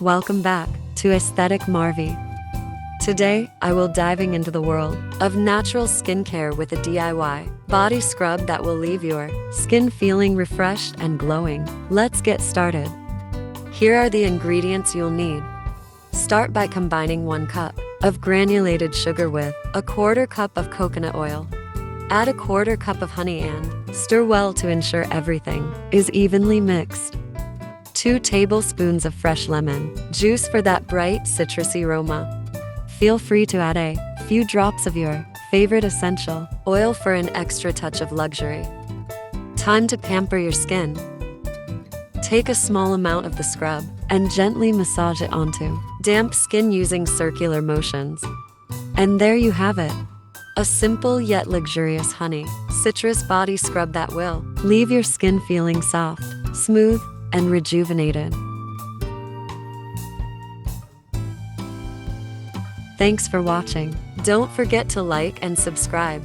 Welcome back to Aesthetic Marvy. Today, I will diving into the world of natural skincare with a DIY body scrub that will leave your skin feeling refreshed and glowing. Let's get started. Here are the ingredients you'll need. Start by combining 1 cup of granulated sugar with a 1/4 cup of coconut oil. Add a 1/4 cup of honey and stir well to ensure everything is evenly mixed. 2 tablespoons of fresh lemon juice for that bright citrusy aroma. Feel free to add a few drops of your favorite essential oil for an extra touch of luxury. Time to pamper your skin. Take a small amount of the scrub and gently massage it onto damp skin using circular motions. And there you have it. A simple yet luxurious honey citrus body scrub that will leave your skin feeling soft, smooth, and rejuvenated. Thanks for watching. Don't forget to like and subscribe.